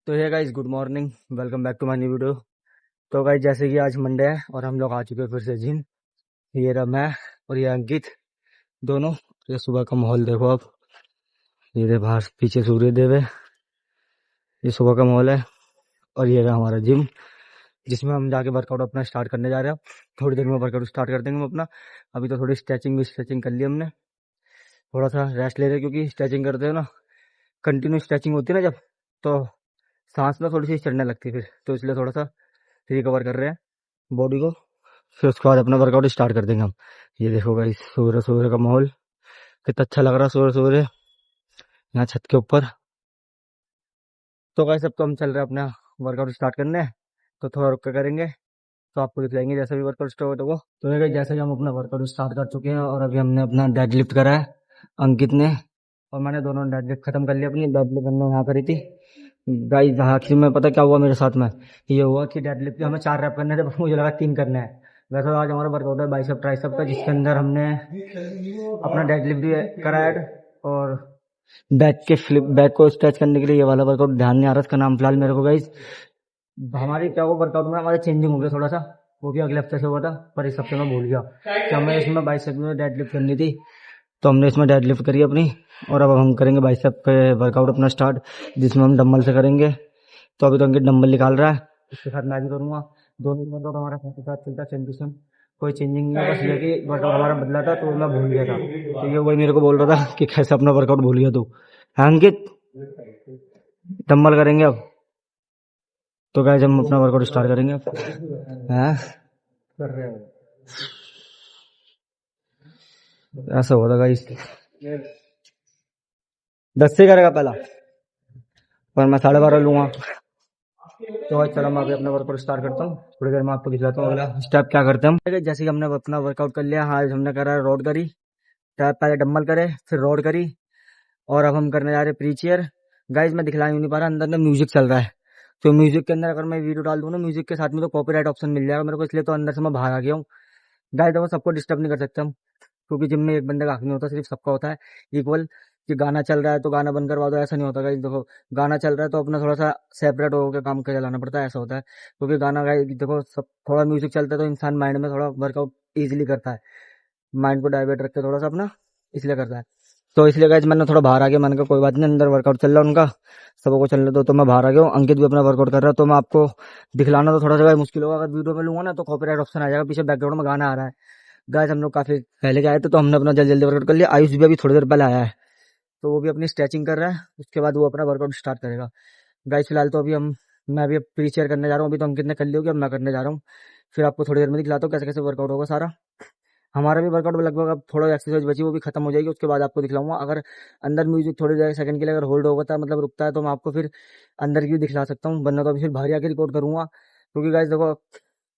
तो hey guys, good morning, welcome back to my new video. तो guys, जैसे कि आज मंडे है और हम लोग आ चुके हैं फिर से जिम। ये रहा मैं और ये अंकित, दोनों। ये सुबह का माहौल देखो आप, ये रहे बाहर पीछे सूर्य देव है। ये सुबह का माहौल है और ये रहा हमारा जिम, जिसमें हम जाके वर्कआउट अपना स्टार्ट करने जा रहे हैं। थोड़ी देर में वर्कआउट स्टार्ट कर देंगे हम अपना। अभी तो थोड़ी स्ट्रेचिंग कर ली हमने, थोड़ा सा रेस्ट ले रहे हैं, क्योंकि स्ट्रेचिंग करते हैं ना, कंटिन्यू स्ट्रेचिंग होती है ना जब, तो सांस में थोड़ी सी चढ़ने लगती है फिर, तो इसलिए थोड़ा सा रिकवर कर रहे हैं बॉडी को। फिर उसके बाद अपना वर्कआउट स्टार्ट कर देंगे हम। ये देखो भाई, सूर्य सूर्य का माहौल कितना अच्छा लग रहा है, सूर्य सूर्य यहाँ छत के ऊपर। तो गाइस, अब तो हम चल रहे हैं अपना वर्कआउट स्टार्ट करने, तो थोड़ा रुक के करेंगे, तो आपको दिखलाएंगे जैसे भी वर्कआउट स्टार्ट होगा। तो ये गाइस, जैसे कि हम अपना वर्कआउट स्टार्ट कर चुके हैं और अभी हमने अपना डेड लिफ्ट करा है, अंकित ने और मैंने, दोनों डेड लिफ्ट खत्म कर लिया। अपनी डेड लिफ्ट हमने यहाँ करी थी गाइस। आखिर में पता क्या हुआ मेरे साथ में, ये हुआ कि डेड लिफ्ट हमें 4 रैप करने थे, बस मुझे लगा 3 करने हैं। वैसे तो आज हमारा वर्कआउट है बाइसेप ट्राइसेप का, जिसके अंदर हमने अपना डेड लिफ्ट भी करा ऐड, और बैक को स्ट्रेच करने के लिए ये वाला वर्कआउट ध्यान नहीं आ रहा इसका नाम फिलहाल मेरे को गाइस। हमारी क्या हुआ वर्कआउट में, हमारे चेंजिंग हो गया थोड़ा सा, वो भी अगले हफ्ते से हुआ था, पर इस हफ्ते में भूल गया कि हमें इसमें बाइसेप में डेड लिफ्ट करनी थी, तो हमने इसमें डेड लिफ्ट करी अपनी। और अब हम करेंगे बाइसेप पे वर्कआउट अपना स्टार्ट, जिसमें हम डंबल से करेंगे। तो अभी तो अंकित डंबल निकाल रहा है, उसके साथ मैं भी करूंगा। दोनों वर्कआउट हमारा साथ के साथ चलता है, सेम टू सेम, कोई चेंजिंग नहीं है। बस ये कि वर्कआउट हमारा बदला था तो मैं भूल गया था, तो ये वही मेरे को बोल रहा था कि कैसे अपना वर्कआउट भूल गया तू। हाँ अंकित, डंबल करेंगे अब। तो गाइस, हम अपना वर्कआउट स्टार्ट करेंगे अब। हाँ कर रहे हैं, ऐसा होता गाइस। 10 से करेगा पहला, पर मैं 12:30 लूंगा। तो आज चलो मैं अभी अपना वर्कआउट स्टार्ट करता हूँ, थोड़ी देर में आपको दिखलाता हूँ अगला स्टेप क्या करते हैं हम। जैसे कि हमने अपना वर्कआउट कर लिया, आज हमने करा रोड करी, पहले डंबल करे फिर रोड करी, और अब हम करने जा रहे हैं प्री चेयर। गाइज मैं दिखला नहीं पा रहा, अंदर में म्यूजिक चल रहा है, तो म्यूजिक के अंदर अगर मैं वीडियो डाल दूँ ना म्यूजिक के साथ में, तो कॉपीराइट ऑप्शन मिल जाएगा मेरे को, इसलिए तो अंदर से मैं बाहर आ गया हूँ। गाइज देखो, सबको डिस्टर्ब नहीं कर सकते हम, क्योंकि जिम में एक बंदे का हक नहीं होता, सिर्फ सबका होता है इक्वल। कि गाना चल रहा है तो गाना बंद करवा दो, ऐसा नहीं होता गाइस। देखो, गाना चल रहा है तो अपना थोड़ा सा सेपरेट होकर काम कर चलाना पड़ता है, ऐसा होता है। क्योंकि गाना गाइस देखो, सब थोड़ा म्यूजिक चलता है तो इंसान माइंड में थोड़ा वर्कआउट इजीली करता है, माइंड को डाइवर्ट रख के थोड़ा सा अपना, इसलिए करता है। तो इसलिए गाइस मैंने थोड़ा बाहर आ गया, मैंने कहा कोई बात नहीं, अंदर वर्कआउट चल रहा है उनका, सबको चलने दो, तो मैं बाहर आ गया हूँ। अंकित भी अपना वर्कआउट कर रहा है, तो मैं आपको दिखलाना तो थोड़ा सा मुश्किल होगा, अगर वीडियो में लूंगा ना तो कॉपीराइट ऑप्शन आ जाएगा, पीछे बैकग्राउंड में गाना आ रहा है। गाइस हम लोग काफी पहले के आए थे, तो हमने अपना जल्दी जल्दी वर्कआउट कर लिया। आयुष भी अभी थोड़ी देर पहले आया है, तो वो भी अपनी स्ट्रेचिंग कर रहा है, उसके बाद वो अपना वर्कआउट स्टार्ट करेगा। गाइस फिलहाल तो अभी मैं अभी प्री चेयर करने जा रहा हूँ, अभी तो अंकित ने कर ली होगी, अब मैं करने जा रहा हूँ। फिर आपको थोड़ी देर में दिखलाता हूँ कैसे कैसे वर्कआउट होगा सारा। हमारा भी वर्कआउट लगभग अब थोड़ा एक्सरसाइज बची, वो भी खत्म हो जाएगी, उसके बाद आपको दिखलाऊंगा। अगर अंदर म्यूजिक थोड़ी देर सेकंड के लिए अगर होल्ड होता है, मतलब रुकता है, तो मैं आपको फिर अंदर की भी दिखला सकता हूँ, वरना तो अभी फिर बाहर आके रिकॉर्ड करूंगा। क्योंकि गाइस देखो,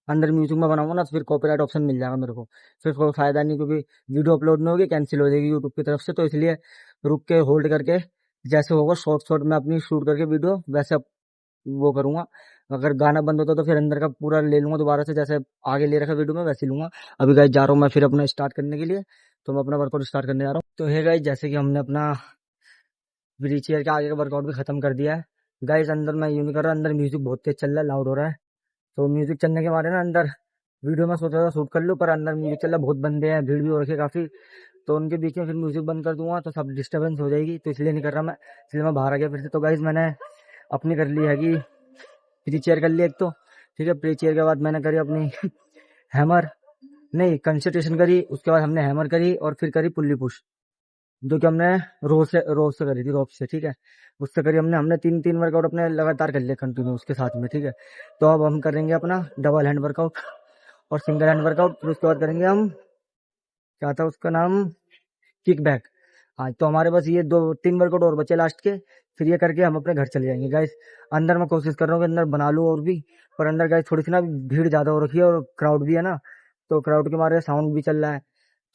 अंदर म्यूजिक में बनाऊंगा ना तो फिर कॉपीराइट ऑप्शन मिल जाएगा मेरे को, फिर कोई फायदा नहीं, क्योंकि वीडियो अपलोड नहीं होगी, कैंसिल हो जाएगी यूट्यूब की तरफ से। तो इसलिए रुक के होल्ड करके, जैसे होगा शॉर्ट शॉर्ट में अपनी शूट करके वीडियो, वैसे वो करूंगा। अगर गाना बंद होता तो फिर अंदर का पूरा ले लूंगा दोबारा से, जैसे आगे ले रखा वीडियो में वैसे लूंगा। अभी गाइस जा रहा हूँ मैं फिर अपना स्टार्ट करने के लिए, तो मैं अपना वर्कआउट स्टार्ट करने जा रहा हूँ। तो है गाइस, जैसे कि हमने अपना व्हील चेयर के आगे का वर्कआउट भी खत्म कर दिया है। गाइस अंदर मैं यूं नहीं कर रहा, अंदर म्यूजिक बहुत तेज चल रहा है, लाउड हो रहा है, तो म्यूजिक चलने के मारे ना अंदर वीडियो में सोचा था शूट कर लूँ, पर अंदर म्यूजिक चल रहा है, बहुत बंदे हैं, भीड़ भी हो रखी है काफी, तो उनके बीच में फिर म्यूजिक बंद कर दूंगा तो सब डिस्टर्बेंस हो जाएगी, तो इसलिए नहीं कर रहा मैं, इसलिए मैं बाहर आ गया फिर से। तो गाइस मैंने अपनी कर ली है कि प्री चेयर कर ली एक तो, ठीक है। प्री चेयर के बाद मैंने करी अपनी हैमर, नहीं कंसंट्रेशन करी, उसके बाद हमने हैमर करी, और फिर करी पुल्ली पुश, जो कि हमने रोज से करी थी, रोप से, ठीक है। उससे करी हमने हमने 3-3 वर्कआउट अपने लगातार कर लिए कंटिन्यू उसके साथ में, ठीक है। तो अब हम करेंगे अपना डबल हैंड वर्कआउट और सिंगल हैंड वर्कआउट, फिर उसके बाद करेंगे हम, क्या था उसका नाम, किक बैक। हाँ, तो हमारे पास ये 2-3 वर्कआउट और बचे लास्ट के, फिर ये करके हम अपने घर चले जाएंगे गाइस। अंदर मैं कोशिश कर रहा हूँ कि अंदर बना लूँ और भी, पर अंदर गाइस थोड़ी सी ना भीड़ ज्यादा हो रखी है और क्राउड भी है ना, तो क्राउड के मारे साउंड भी चल रहा है,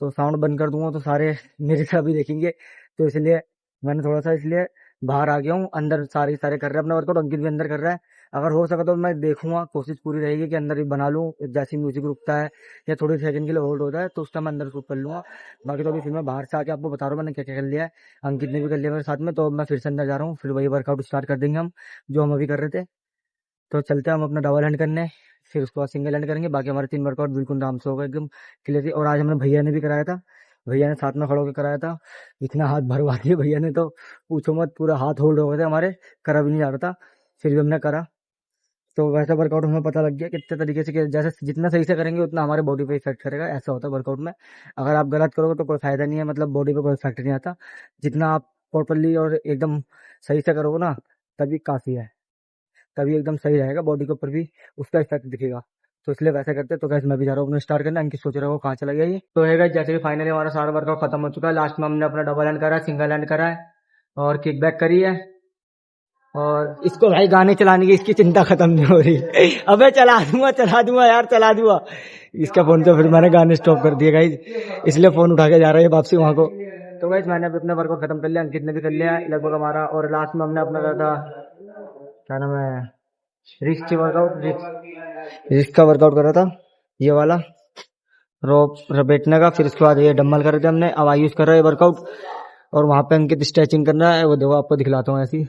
तो साउंड बंद कर दूंगा तो सारे मेरे तरफ भी देखेंगे, तो इसलिए मैंने थोड़ा सा इसलिए बाहर आ गया हूँ। अंदर सारे सारे कर रहे हैं अपना वर्कआउट, अंकित भी अंदर कर रहा है। अगर हो सका तो मैं देखूंगा, कोशिश पूरी रहेगी कि अंदर ही बना लूँ। जैसे म्यूजिक रुकता है या थोड़ी सेकंड के लिए होल्ड होता है तो उस टाइम अंदर शूट कर लूंगा। बाकी तो अभी फिर मैं बाहर से आके आपको बता रहा हूँ मैंने क्या क्या कर लिया है। अंकित ने भी कर लिया मेरे साथ में, तो अब मैं फिर से अंदर जा रहा हूँ, फिर वही वर्कआउट स्टार्ट कर देंगे हम जो हम अभी कर रहे थे। तो चलते हैं हम अपना डबल हैंड करने, फिर उसके बाद सिंगल हैंड करेंगे। बाकी हमारे 3 वर्कआउट बिल्कुल आराम से होगा एकदम क्लियर। और आज हमने भैया ने भी कराया था, भैया ने साथ में खड़े होकर कराया था। इतना हाथ भरवा दिया भैया ने तो पूछो मत, पूरा हाथ होल्ड हो गए थे हमारे, करा भी नहीं जा रहा था, फिर भी हमने करा। तो वैसा वर्कआउट हमें पता लग गया कितने तरीके से जैसे जितना सही से करेंगे उतना हमारे बॉडी पे इफेक्ट करेगा। ऐसा होता है वर्कआउट में, अगर आप गलत करोगे तो कोई फायदा नहीं है, मतलब बॉडी पे कोई इफेक्ट नहीं आता। जितना आप प्रॉपरली और एकदम सही से करोगे ना तभी काफी है, तभी एकदम सही रहेगा, बॉडी के ऊपर भी उसका इफेक्ट दिखेगा। तो इसलिए वैसा करते। तो गैस मैं भी जा रहा हूँ अपने स्टार्ट करना। अंकित सोच रहा हूँ कहाँ चला गया ये। तो है गाइस, जैसे कि फाइनली हमारा सारा वर्कआउट खत्म हो चुका है। लास्ट में हमने अपना डबल हैंड करा है, सिंगल हैंड करा है और किक बैक करी है। और इसको भाई गाने चलाने की इसकी चिंता खत्म नहीं हो रही। अबे चला दूंगा यार, चला दूंगा। इसका फोन तो फिर मैंने गाने स्टॉप कर दिए गाइस, इसलिए फोन उठा के जा रहा है वापसी वहां को। तो गाइस मैंने अभी अपना वर्कआउट खत्म कर लिया, अंकित ने भी कर लिया लगभग हमारा। और लास्ट में हमने अपना करा था, क्या नाम है, रिस्ट वर्कआउट, रिस्ट का वर्कआउट करा था ये वाला, रोप बैठने का। फिर उसके बाद ये डम्बल करे थे हमने। अब आयुष कर रहा है वर्कआउट और वहां पे अंकित स्ट्रेचिंग कर रहा है। वो देखो आपको दिखलाता हूँ ऐसी,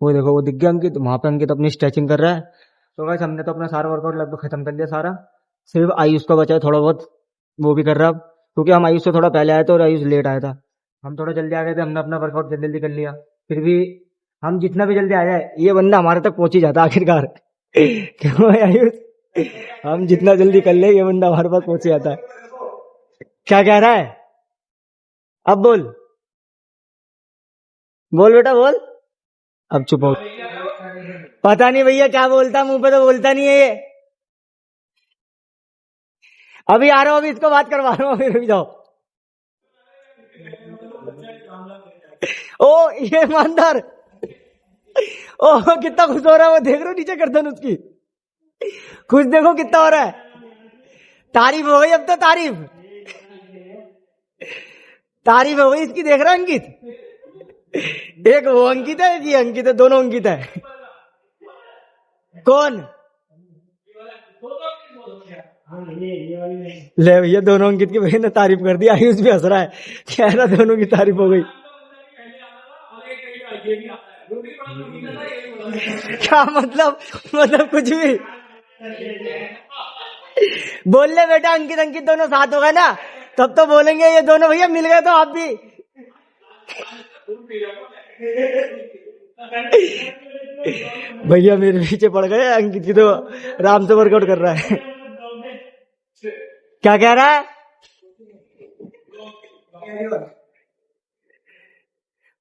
वो देखो वो दिख गया अंकित, वहां पे अंकित अपनी स्ट्रेचिंग कर रहा है। तो गाइस हमने तो अपना सारा वर्कआउट लगभग खत्म कर लिया सारा, सिर्फ आयुष का बचा है थोड़ा बहुत, वो भी कर रहा है अब। क्योंकि हम आयुष से थोड़ा पहले आए थे और आयुष लेट आया था, हम थोड़ा जल्दी आ गए थे, हमने अपना वर्कआउट जल्दी जल्दी कर लिया। फिर भी हम जितना भी जल्दी आ जाए ये बंदा हमारे तक पहुंच ही जाता है आखिरकार। क्यों है आयुष, हम जितना जल्दी कर ले ये बंदा हमारे पास पहुंच ही जाता है। क्या कह रहा है, अब बोल, बोल बेटा बोल। अब चुप हो, पता नहीं भैया क्या बोलता, मुंह पे तो बोलता नहीं है ये। अभी आ रहा हूँ, अभी इसको बात करवा रहा हूँ, रुक जाओ। ओ ये ईमानदार, ओ कितना खुश हो रहा है वो, देख रहे हो नीचे गर्दन उसकी, खुश देखो कितना हो रहा है। तारीफ हो गई अब तो, तारीफ हो गई इसकी, देख रहा अंकित, एक वो अंकित है, ये अंकित है, दोनों अंकित है। कौन ले भैया, दोनों अंकित की भैया ने तारीफ कर दी, आयुष भी हंस रहा है, कह रहा दोनों की तारीफ हो गई। क्या मतलब कुछ भी बोल ले बेटा, अंकित अंकित दोनों साथ हो गए ना, तब तो बोलेंगे ये दोनों भैया मिल गए तो आप भी। भैया मेरे पीछे पड़ गए, अंकित की तो आराम से वर्कआउट कर रहा है। क्या कह रहा है,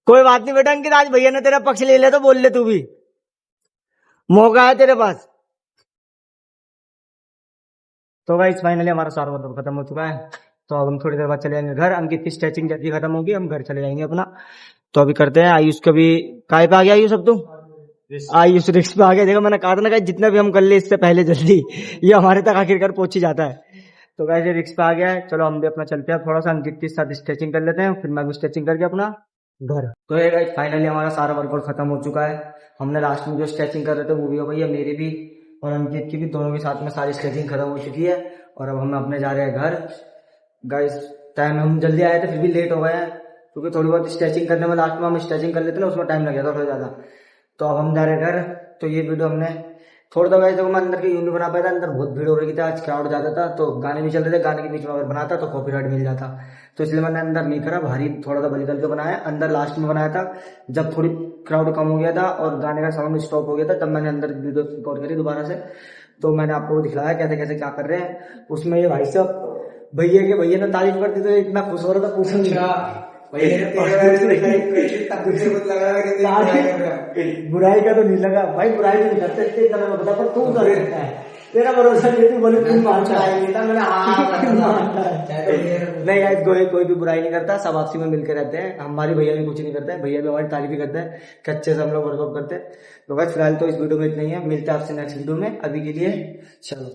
कोई बात नहीं बेटा अंकित, आज भैया ने तेरा पक्ष ले लिया तो बोल ले तू भी, मौका है तेरे पास। तो गाइस फाइनली हमारा सारा वर्कआउट खत्म हो चुका है। तो अब हम थोड़ी देर बाद चले जाएंगे घर, अंकित की स्ट्रेचिंग जल्दी खत्म होगी, हम घर चले जाएंगे अपना। तो अभी करते हैं आयुष का भी, काय पे आ गया आयुष अब तू, आयुष रिक्स पे आ गया। देखो मैंने कहा था ना गाइस, जितना भी हम कर ले इससे पहले जल्दी ये हमारे तक आखिरकार पहुंच ही जाता है। तो गाइस ये रिक्स पे आ गया है, चलो हम भी अपना चलते हैं, थोड़ा सा अंकित के साथ स्ट्रेचिंग कर लेते हैं, फिर मैं भी स्ट्रेचिंग करके अपना घर। तो ये गाइस फाइनली हमारा सारा वर्कआउट खत्म हो चुका है। हमने लास्ट में जो स्ट्रेचिंग कर रहे थे वो भी हो गई है, मेरी भी और अंकित की भी, दोनों के साथ में सारी स्ट्रेचिंग खत्म हो चुकी है। और अब हम अपने जा रहे हैं घर। गाइस टाइम हम जल्दी आए थे फिर भी लेट हो गए हैं, क्योंकि थोड़ी बहुत स्ट्रेचिंग करने में, लास्ट में हम स्ट्रेचिंग कर लेते ना उसमें टाइम लग जाता थोड़ा ज्यादा। तो अब हम जा रहे हैं घर। तो ये वीडियो हमने छोड़ दो गाइस, मैं अंदर के यूं नहीं बना पाया था, अंदर बहुत भीड़ हो रही थी, आज क्राउड ज्यादा था, तो गाने भी चल रहे थे, गाने के बीच में अगर बनाता तो कॉपीराइट मिल जाता, तो इसलिए मैंने अंदर नहीं करा, भारी थोड़ा सा बलिकल के बनाया, अंदर लास्ट में बनाया था जब थोड़ी क्राउड कम हो गया था और गाने का साउंड स्टॉप हो गया था, तब मैंने अंदर वीडियो रिकॉर्ड करी दोबारा से। तो मैंने आपको दिखलाया कैसे कैसे क्या कर रहे हैं उसमें। ये भाई साहब भैया ने तारीफ कर दी तो इतना खुश हो रहा था, पूछो बुराई का तो नहीं लगा भाई, बुराई नहीं करते बता, पर तू कर सकता है, तेरा भरोसा नहीं, तू बोले तुम मानता है नहीं यार, कोई भी बुराई नहीं करता, सब आपसी में मिलकर रहते हैं। हमारी भैया भी कुछ नहीं करता है, भैया भी हमारी तारीफ ही करते हैं कि अच्छे से हम लोग वर्कआउट करते हैं। तो बस फिलहाल तो इस वीडियो में इतना ही है, मिलते हैं आपसे नेक्स्ट वीडियो में, अभी के लिए चलो।